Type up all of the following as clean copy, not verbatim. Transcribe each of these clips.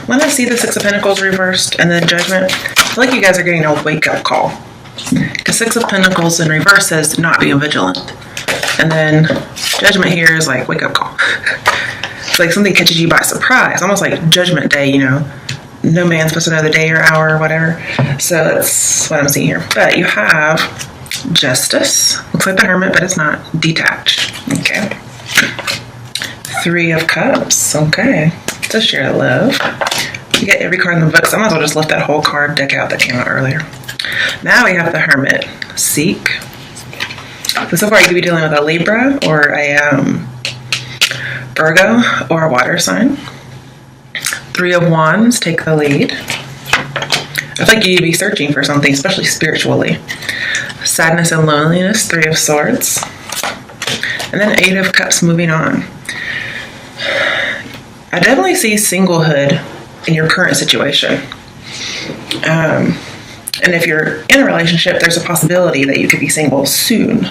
when I see the Six of Pentacles reversed and then Judgment, I feel like you guys are getting a wake-up call. Because Six of Pentacles in reverse says not being vigilant. And then Judgment here is like wake-up call. It's like something catches you by surprise. Almost like Judgment Day, you know. No man's supposed to know the day or hour or whatever. So that's what I'm seeing here. But you have Justice. Looks like the Hermit, but it's not. Detached. Okay. Three of Cups. Okay. To share love. You get every card in the book, so I might as well just lift that whole card deck out that came out earlier. Now we have the Hermit. Seek. So far you could be dealing with a Libra or a Virgo or a water sign. Three of Wands, take the lead. I feel like you'd be searching for something, especially spiritually. Sadness and loneliness, Three of Swords. And then Eight of Cups, moving on. I definitely see singlehood in your current situation. And if you're in a relationship, there's a possibility that you could be single soon.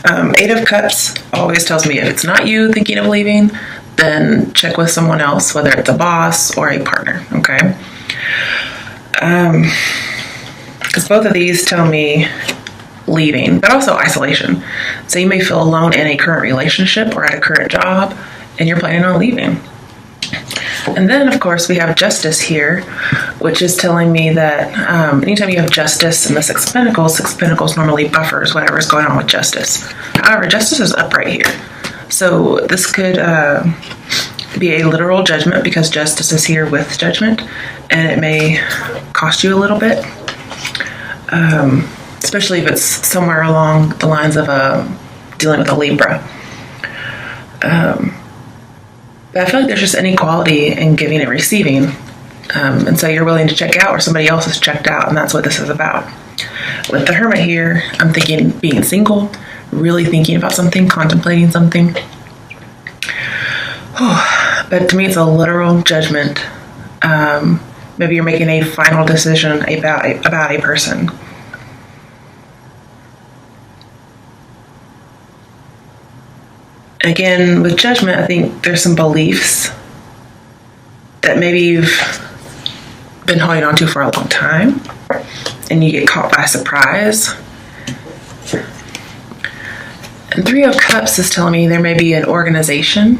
Eight of Cups always tells me if it's not you thinking of leaving, then check with someone else, whether it's a boss or a partner, okay? Because both of these tell me leaving, but also isolation. So you may feel alone in a current relationship or at a current job, and you're planning on leaving. And then, of course, we have Justice here, which is telling me that anytime you have Justice in the Six of Pentacles normally buffers whatever's going on with Justice. However, Justice is upright here. So this could be a literal judgment because Justice is here with Judgment, and it may cost you a little bit, especially if it's somewhere along the lines of dealing with a Libra. But I feel like there's just inequality in giving and receiving, and so you're willing to check out or somebody else is checked out, and that's what this is about. With the Hermit here, I'm thinking being single, really thinking about something, contemplating something. Oh, but to me, it's a literal judgment. Maybe you're making a final decision about a person. Again, with Judgment, I think there's some beliefs that maybe you've been holding on to for a long time, and you get caught by surprise. And Three of Cups is telling me there may be an organization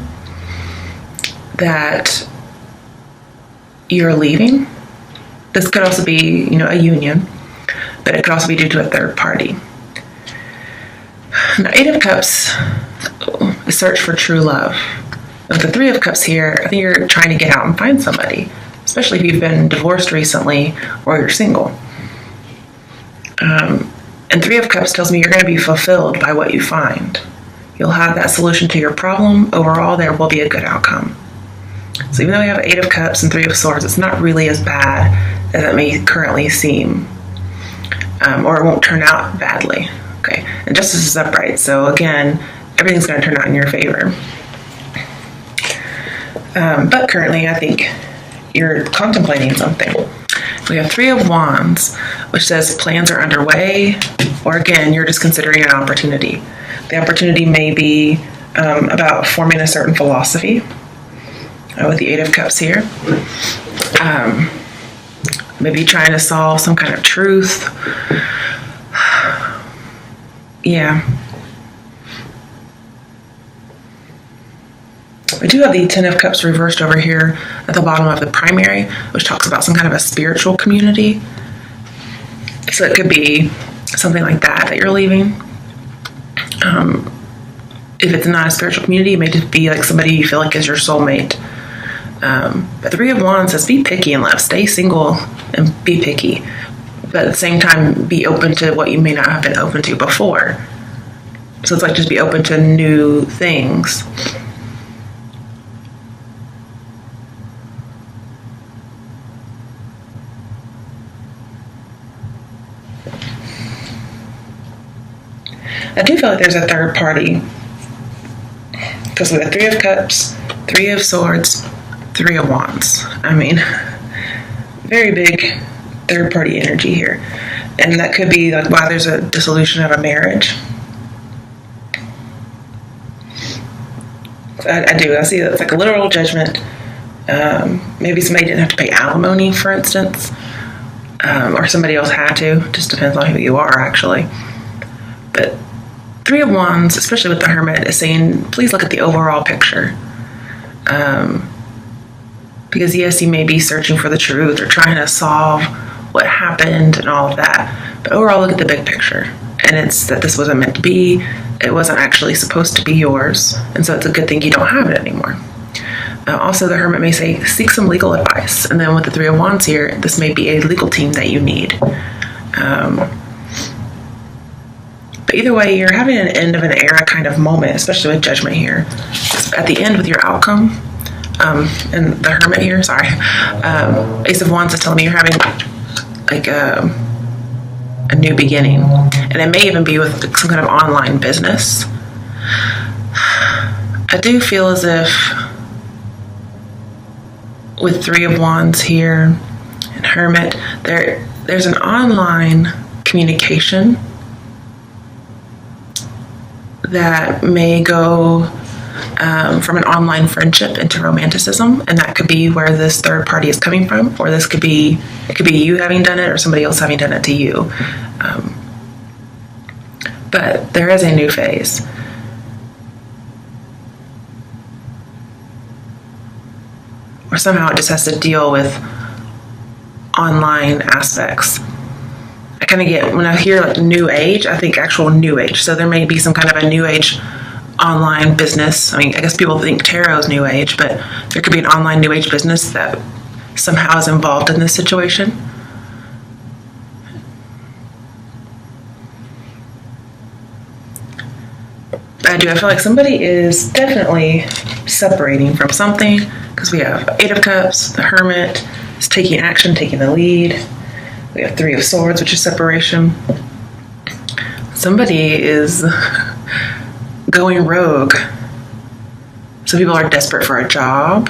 that you're leaving. This could also be, a union, but it could also be due to a third party. Now, Eight of Cups is search for true love. With the Three of Cups here, I think you're trying to get out and find somebody, especially if you've been divorced recently or you're single. And Three of Cups tells me you're going to be fulfilled by what you find. You'll have that solution to your problem. Overall, there will be a good outcome. So even though we have Eight of Cups and Three of Swords, it's not really as bad as it may currently seem. Or it won't turn out badly. Okay, and Justice is upright, so again, everything's going to turn out in your favor. But currently, I think you're contemplating something. We have Three of Wands, which says plans are underway, or again, you're just considering an opportunity. The opportunity may be about forming a certain philosophy, with the Eight of Cups here. Maybe trying to solve some kind of truth. Yeah. We do have the Ten of Cups reversed over here at the bottom of the primary, which talks about some kind of a spiritual community. So it could be something like that you're leaving. If it's not a spiritual community, it may just be like somebody you feel like is your soulmate. But Three of Wands says be picky in love. Stay single and be picky. But at the same time, be open to what you may not have been open to before. So it's like just be open to new things. I do feel like there's a third party. Because we have Three of Cups, Three of Swords, Three of Wands. I mean, very big third party energy here. And that could be like why there's a dissolution of a marriage. I do. I see that's like a literal judgment. Maybe somebody didn't have to pay alimony, for instance, or somebody else had to. Just depends on who you are, actually. But Three of Wands, especially with the Hermit, is saying, please look at the overall picture. Because yes, you may be searching for the truth or trying to solve what happened and all of that. But overall, look at the big picture. And it's that this wasn't meant to be. It wasn't actually supposed to be yours. And so it's a good thing you don't have it anymore. Also, the Hermit may say, seek some legal advice. And then with the Three of Wands here, this may be a legal team that you need. But either way, you're having an end of an era kind of moment, especially with Judgment here. At the end with your outcome, and the Hermit here, sorry, Ace of Wands is telling me you're having like a new beginning. And it may even be with some kind of online business. I do feel as if with Three of Wands here and Hermit, there's an online communication that may go from an online friendship into romanticism, and that could be where this third party is coming from, or it could be you having done it or somebody else having done it to you. But there is a new phase. Or somehow it just has to deal with online aspects. I kind of get, when I hear like new age, I think actual new age. So there may be some kind of a new age online business. I mean, I guess people think tarot is new age, but there could be an online new age business that somehow is involved in this situation. I feel like somebody is definitely separating from something, because we have Eight of Cups, the Hermit is taking action, taking the lead. We have Three of Swords, which is separation. Somebody is going rogue. Some people are desperate for a job.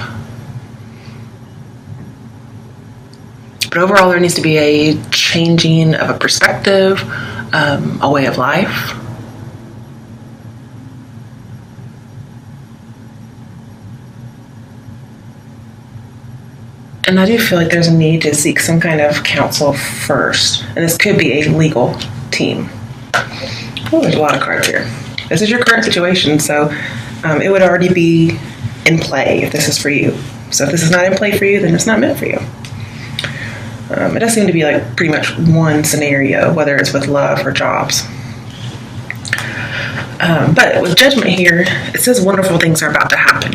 But overall, there needs to be a changing of a perspective, a way of life. And I do feel like there's a need to seek some kind of counsel first. And this could be a legal team. Oh, there's a lot of cards here. This is your current situation, so it would already be in play if this is for you. So if this is not in play for you, then it's not meant for you. It does seem to be like pretty much one scenario, whether it's with love or jobs. But with Judgment here, it says wonderful things are about to happen.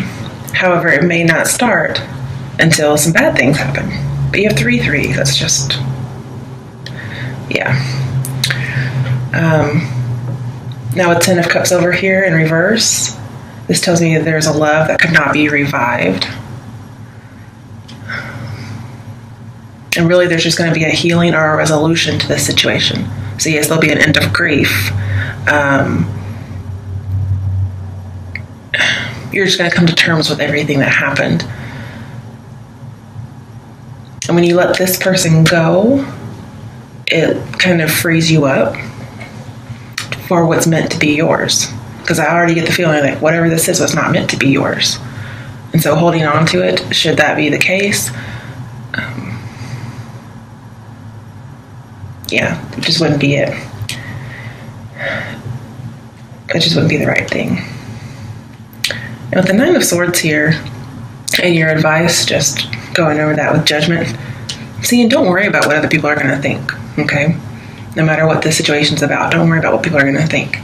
However, it may not start until some bad things happen. But you have 3-3. That's just, yeah. Now with 10 of Cups over here in reverse, this tells me that there's a love that could not be revived. And really there's just going to be a healing or a resolution to this situation. So yes, there'll be an end of grief. You're just going to come to terms with everything that happened. And when you let this person go, it kind of frees you up for what's meant to be yours. Because I already get the feeling like whatever this is was not meant to be yours. And so holding on to it, should that be the case, yeah, it just wouldn't be it. It just wouldn't be the right thing. And with the Nine of Swords here, and your advice, just going over that with Judgment, see, and don't worry about what other people are going to think, okay? No matter what the situation's about, don't worry about what people are going to think.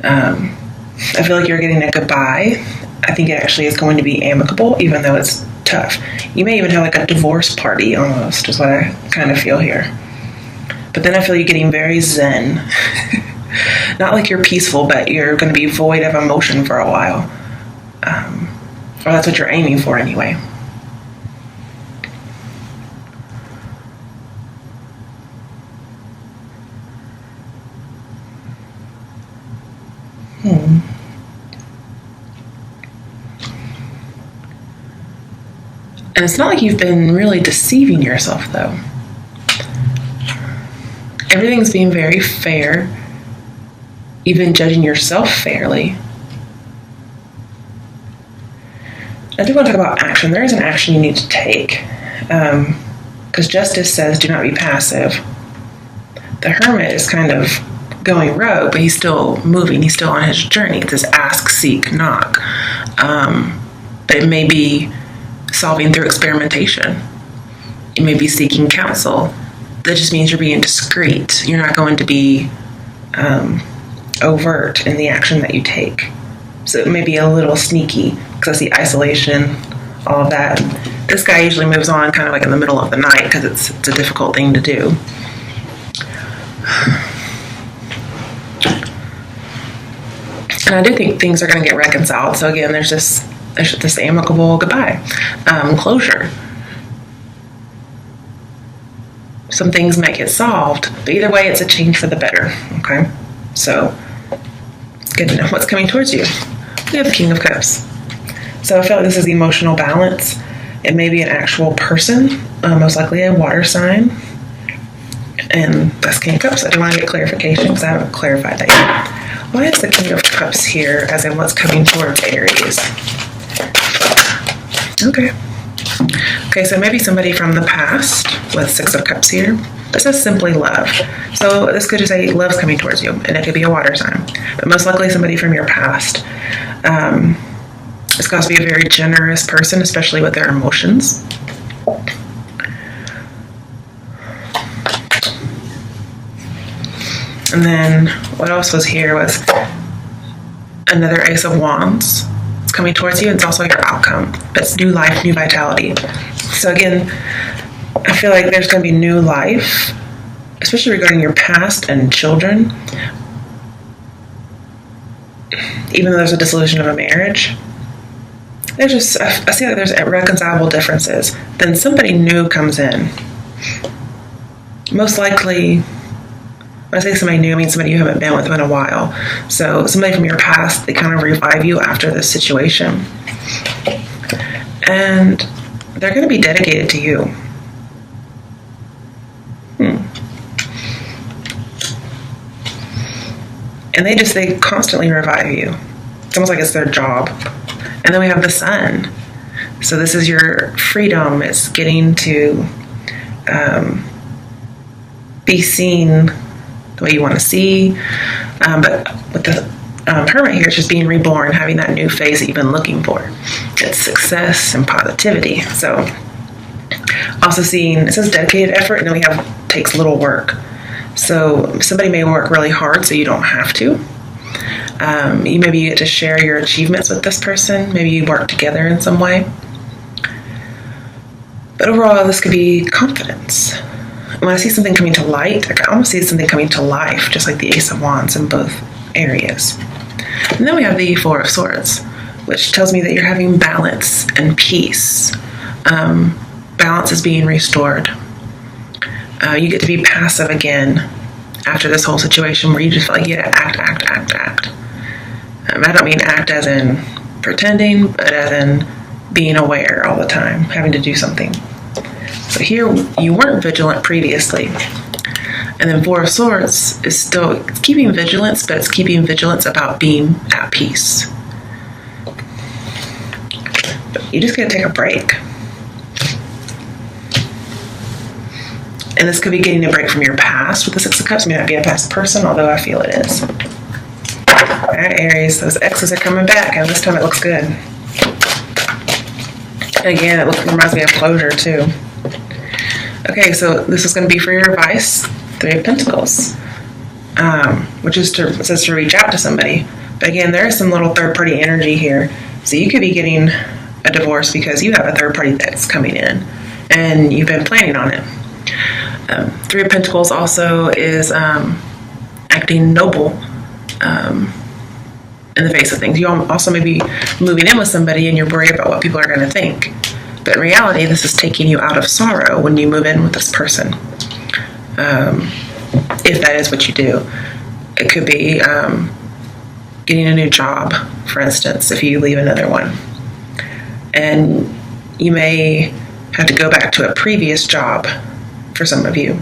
I feel like you're getting a goodbye. I think it actually is going to be amicable, even though it's tough. You may even have like a divorce party almost, is what I kind of feel here. But then I feel you're getting very zen. Not like you're peaceful, but you're going to be void of emotion for a while. Or that's what you're aiming for anyway. And it's not like you've been really deceiving yourself, though. Everything's being very fair. You've been judging yourself fairly. I do want to talk about action. There is an action you need to take. Because Justice says, do not be passive. The Hermit is kind of going rogue, but he's still moving. He's still on his journey. It says ask, seek, knock. But it may be solving through experimentation. You may be seeking counsel. That just means you're being discreet. You're not going to be overt in the action that you take. So it may be a little sneaky, because I see isolation, all of that. This guy usually moves on kind of like in the middle of the night, because it's a difficult thing to do. And I do think things are going to get reconciled. So again, there's this amicable goodbye, closure. Some things might get solved, but either way, it's a change for the better. Okay, so it's good to know what's coming towards you. We have the King of Cups. So I feel like this is emotional balance. It may be an actual person, most likely a water sign, and that's King of Cups. I do want to get clarification because I haven't clarified that yet. Why is the King of Cups here, as in what's coming towards Aries? Okay, so maybe somebody from the past with Six of Cups here. This is simply love. So this could just say love's coming towards you, and it could be a water sign. But most likely somebody from your past. It's got to be a very generous person, especially with their emotions. And then what else was here was another Ace of Wands. It's coming towards you. It's also your outcome. But it's new life, new vitality. So again, I feel like there's going to be new life, especially regarding your past and children. Even though there's a dissolution of a marriage, I see that there's irreconcilable differences. Then somebody new comes in. Most likely, when I say somebody new, I mean somebody you haven't been with in a while. So somebody from your past, they kind of revive you after this situation. And they're going to be dedicated to you. And they constantly revive you. It's almost like it's their job. And then we have the Sun. So this is your freedom. It's getting to be seen the way you want to see. But with the Hermit here, it's just being reborn, having that new phase that you've been looking for. It's success and positivity. So also seeing, it says dedicated effort, and then we have takes little work. So somebody may work really hard so you don't have to. Maybe you get to share your achievements with this person. Maybe you work together in some way. But overall, this could be confidence. When I see something coming to light, I can almost see something coming to life, just like the Ace of Wands in both areas. And then we have the Four of Swords, which tells me that you're having balance and peace. Balance is being restored. You get to be passive again after this whole situation where you just feel like you get to act. I don't mean act as in pretending, but as in being aware all the time, having to do something. So here, you weren't vigilant previously. And then Four of Swords is still keeping vigilance, but it's keeping vigilance about being at peace. But you just gotta take a break. And this could be getting a break from your past with the Six of Cups. It may not be a past person, although I feel it is. All right, Aries, those exes are coming back, and this time it looks good. And again, it reminds me of closure, too. Okay, so this is going to be for your advice, Three of Pentacles, which is it says to reach out to somebody. But again, there is some little third-party energy here. So you could be getting a divorce because you have a third party that's coming in, and you've been planning on it. Three of Pentacles also is acting noble in the face of things. You also may be moving in with somebody and you're worried about what people are going to think. But in reality, this is taking you out of sorrow when you move in with this person. If that is what you do. It could be getting a new job, for instance, if you leave another one. And you may have to go back to a previous job for some of you.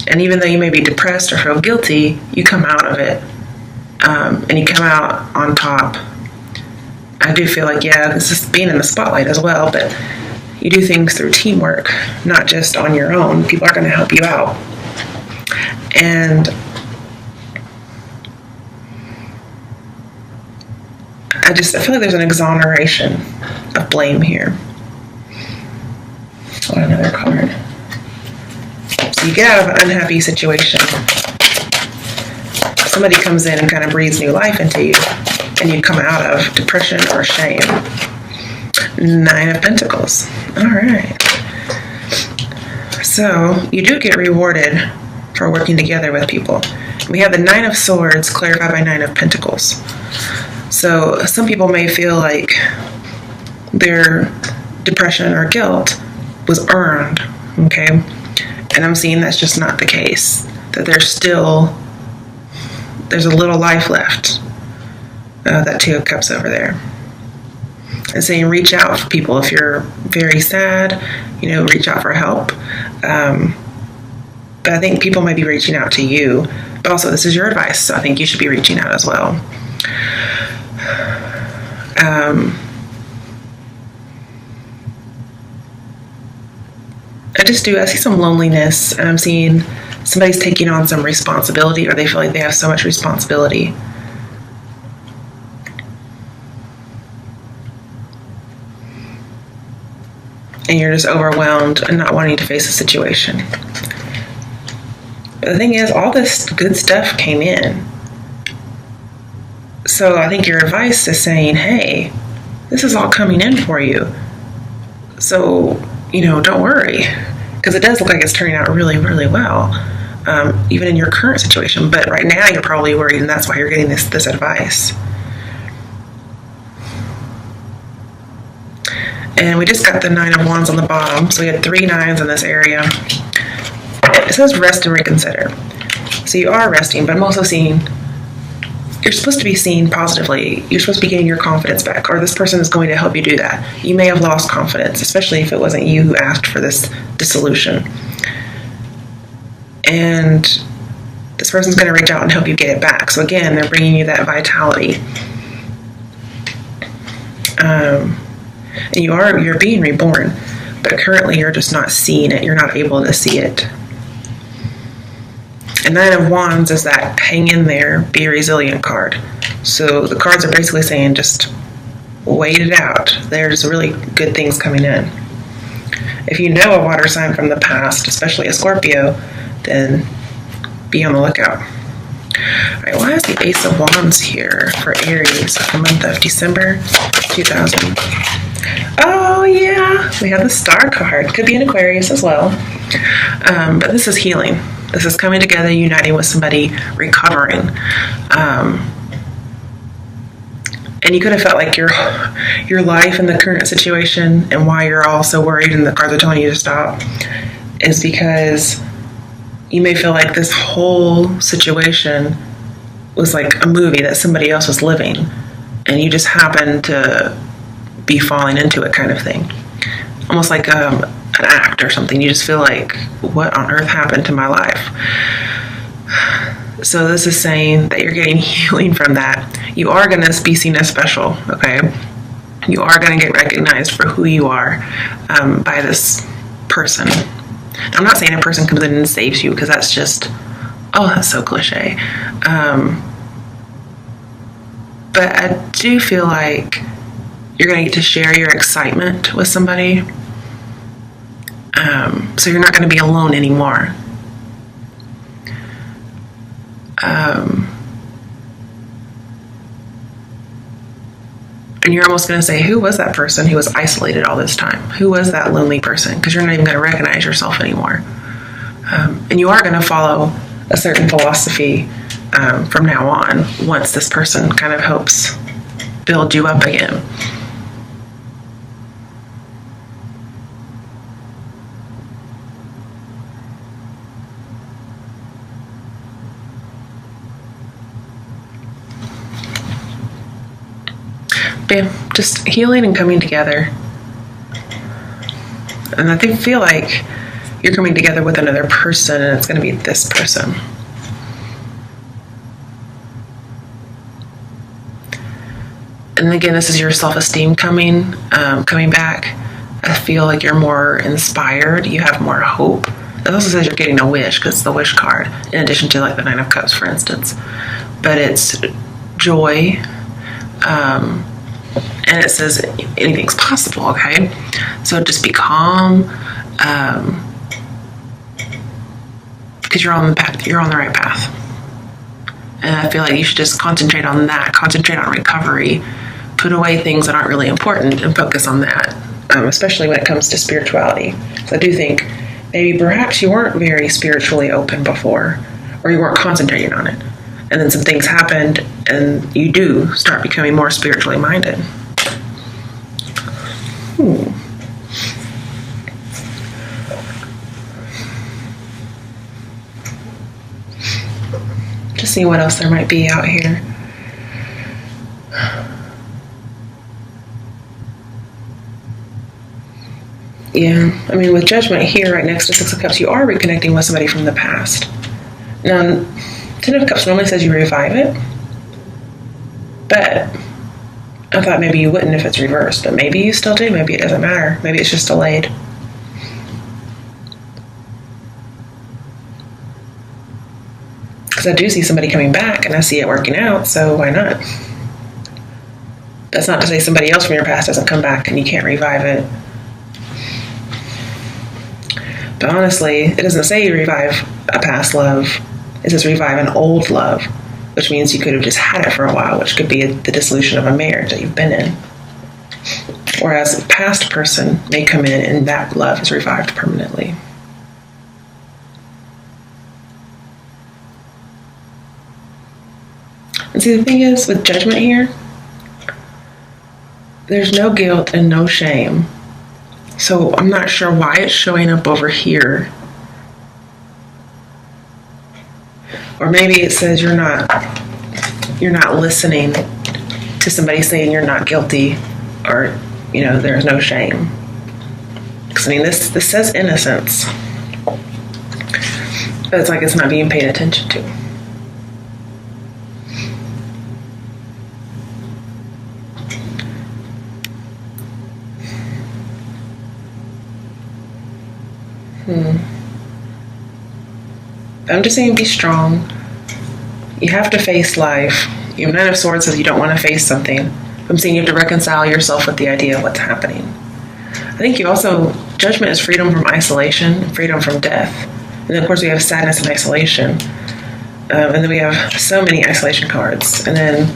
And even though you may be depressed or feel guilty, you come out of it and you come out on top. I do feel like, yeah, this is being in the spotlight as well, but you do things through teamwork, not just on your own. People are going to help you out. And I feel like there's an exoneration of blame here. Oh, another card. So you get out of an unhappy situation. Somebody comes in and kind of breathes new life into you, and you come out of depression or shame. 9 of Pentacles. All right. So you do get rewarded for working together with people. We have the 9 of Swords clarified by 9 of Pentacles. So some people may feel like their depression or guilt was earned, okay? And I'm seeing that's just not the case. That there's a little life left. That 2 of Cups over there. And saying reach out for people if you're very sad, reach out for help. But I think people might be reaching out to you. But also this is your advice, so I think you should be reaching out as well. I see some loneliness, and I'm seeing somebody's taking on some responsibility, or they feel like they have so much responsibility. And you're just overwhelmed and not wanting to face the situation. But the thing is, all this good stuff came in. So I think your advice is saying, hey, this is all coming in for you. So, don't worry. Because it does look like it's turning out really, really well. Even in your current situation. But right now you're probably worried, and that's why you're getting this advice. And we just got the 9 of Wands on the bottom. So we had 3 9s in this area. It says rest and reconsider. So you are resting, but I'm also seeing you're supposed to be seen positively. You're supposed to be getting your confidence back, or this person is going to help you do that. You may have lost confidence, especially if it wasn't you who asked for this dissolution. And this person's going to reach out and help you get it back. So again, they're bringing you that vitality. And you're being reborn, but currently you're just not seeing it. You're not able to see it. And 9 of Wands is that hang in there, be a resilient card. So the cards are basically saying just wait it out. There's really good things coming in. If you know a water sign from the past, especially a Scorpio, then be on the lookout. All right, why is the Ace of Wands here for Aries for the month of December 2000? Oh yeah, we have the Star card. Could be an Aquarius as well. But this is healing. This is coming together, uniting with somebody, recovering. And you could have felt like your life in the current situation and why you're all so worried and the cards are telling you to stop is because you may feel like this whole situation was like a movie that somebody else was living and you just happened to be falling into it, kind of thing. Almost like an act or something. You just feel like, what on earth happened to my life? So this is saying that you're getting healing from that. You are going to be seen as special, okay? You are going to get recognized for who you are by this person. I'm not saying a person comes in and saves you, because that's just, that's so cliche. But I do feel like you're going to get to share your excitement with somebody. So you're not going to be alone anymore. And you're almost going to say, who was that person who was isolated all this time? Who was that lonely person? Because you're not even going to recognize yourself anymore. And you are going to follow a certain philosophy from now on, once this person kind of helps build you up again. But yeah, just healing and coming together. And I feel like you're coming together with another person, and it's going to be this person. And again, this is your self-esteem coming back. I feel like you're more inspired. You have more hope. It also says you're getting a wish because it's the wish card, in addition to like the Nine of Cups, for instance. But it's joy. And it says anything's possible, okay? So just be calm. Because you're on the right path. And I feel like you should just concentrate on that. Concentrate on recovery. Put away things that aren't really important and focus on that. Especially when it comes to spirituality. So I do think maybe perhaps you weren't very spiritually open before, or you weren't concentrating on it. And then some things happened and you do start becoming more spiritually minded. Just see what else there might be out here. Yeah, I mean, with Judgment here right next to Six of Cups, you are reconnecting with somebody from the past. Now, Ten of Cups normally says you revive it, but I thought maybe you wouldn't if it's reversed, but maybe you still do. Maybe it doesn't matter. Maybe it's just delayed. Because I do see somebody coming back, and I see it working out, so why not? That's not to say somebody else from your past doesn't come back and you can't revive it. But honestly, it doesn't say you revive a past love. It says revive an old love, which means you could have just had it for a while, which could be the dissolution of a marriage that you've been in. Whereas a past person may come in and that love is revived permanently. And see, the thing is, with Judgment here, there's no guilt and no shame. So I'm not sure why it's showing up over here. Or maybe it says you're not listening to somebody saying you're not guilty, or there's no shame. Because I mean, this says innocence, but it's like it's not being paid attention to. I'm just saying be strong. You have to face life. Your Nine of Swords says you don't want to face something. I'm saying you have to reconcile yourself with the idea of what's happening. I think you also, Judgment is freedom from isolation, freedom from death. And then of course we have sadness and isolation. And then we have so many isolation cards. And then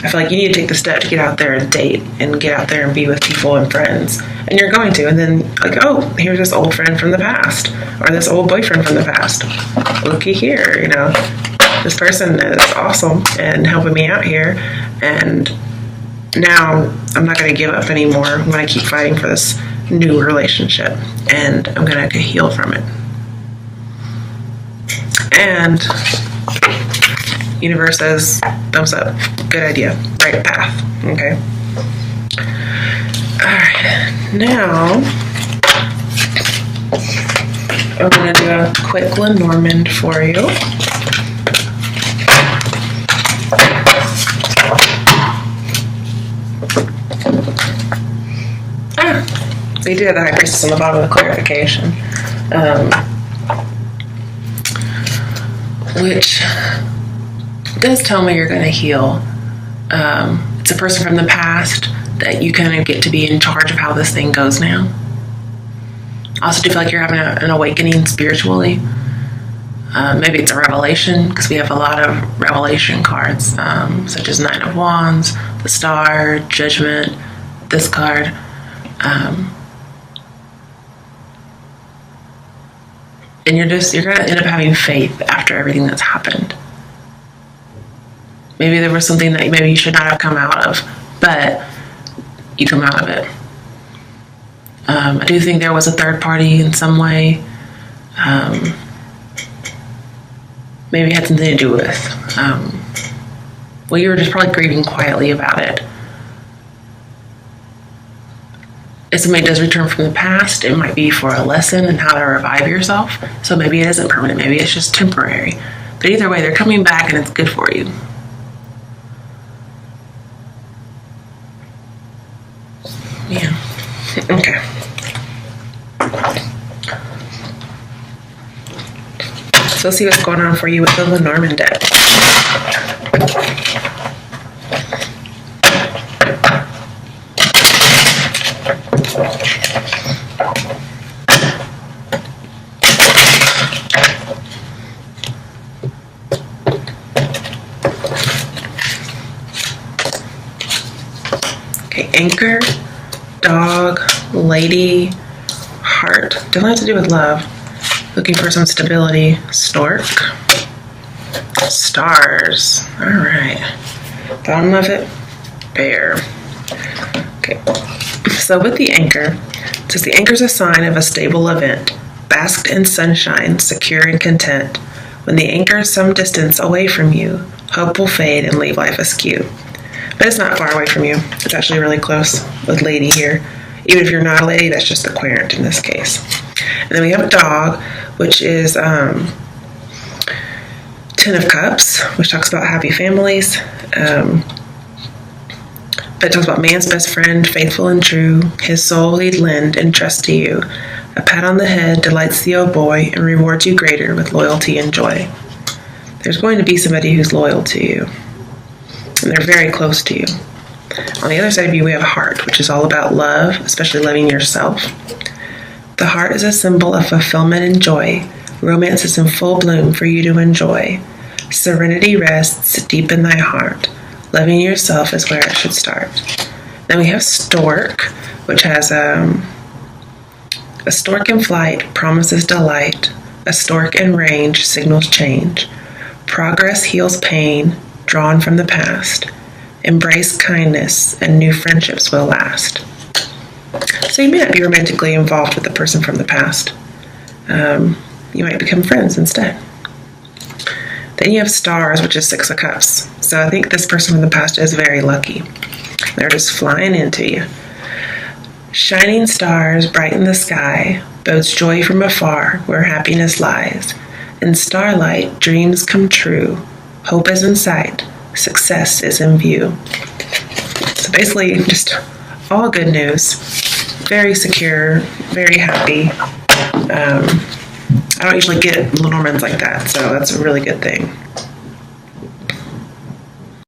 I feel like you need to take the step to get out there and date and get out there and be with people and friends. And you're going to. And then like, oh, here's this old friend from the past, or this old boyfriend from the past. Looky here, this person is awesome and helping me out here. And now I'm not going to give up anymore. I'm going to keep fighting for this new relationship. And I'm going to heal from it. And universe says, thumbs up. Good idea. Right path. Okay. Alright. Now, I'm going to do a quick Lenormand for you. So you do have the High Priestess on the bottom of the clarification. Which does tell me you're going to heal. It's a person from the past that you kind of get to be in charge of how this thing goes now. I also do feel like you're having an awakening spiritually. Maybe it's a revelation, because we have a lot of revelation cards, such as Nine of Wands, the Star, Judgment, this card. And you're going to end up having faith after everything that's happened. Maybe there was something that maybe you should not have come out of, but you come out of it. I do think there was a third party in some way. Maybe it had something to do with, well, you were just probably grieving quietly about it. If somebody does return from the past, it might be for a lesson in how to revive yourself. So maybe it isn't permanent. Maybe it's just temporary. But either way, they're coming back and it's good for you. Yeah. Okay. So let's see what's going on for you with the Lenormand deck. Okay, Anchor, Dog, Lady, Heart. Doesn't have to do with love. Looking for some stability. Stork. Stars. All right. Bottom of it. Bear. Okay. So with the anchor, it says the anchor is a sign of a stable event, basked in sunshine, secure and content. When the anchor is some distance away from you, hope will fade and leave life askew. But it's not far away from you. It's actually really close with Lady here. Even if you're not a lady, that's just the querent in this case. And then we have a Dog, which is Ten of Cups, which talks about happy families. But it talks about man's best friend, faithful and true. His soul he'd lend and trust to you. A pat on the head delights the old boy and rewards you greater with loyalty and joy. There's going to be somebody who's loyal to you. And they're very close to you. On the other side of you, we have a Heart, which is all about love, especially loving yourself. The heart is a symbol of fulfillment and joy. Romance is in full bloom for you to enjoy. Serenity rests deep in thy heart. Loving yourself is where it should start. Then we have Stork, which has a stork in flight promises delight. A stork in range signals change. Progress heals pain, drawn from the past. Embrace kindness, and new friendships will last. So you may not be romantically involved with the person from the past. You might become friends instead. Then you have Stars, which is Six of Cups. So I think this person from the past is very lucky. They're just flying into you. Shining stars brighten the sky, bodes joy from afar where happiness lies. In starlight, dreams come true. Hope is in sight. Success is in view. So basically, just all good news. Very secure, very happy. I don't usually get Lenormands like that, so that's a really good thing.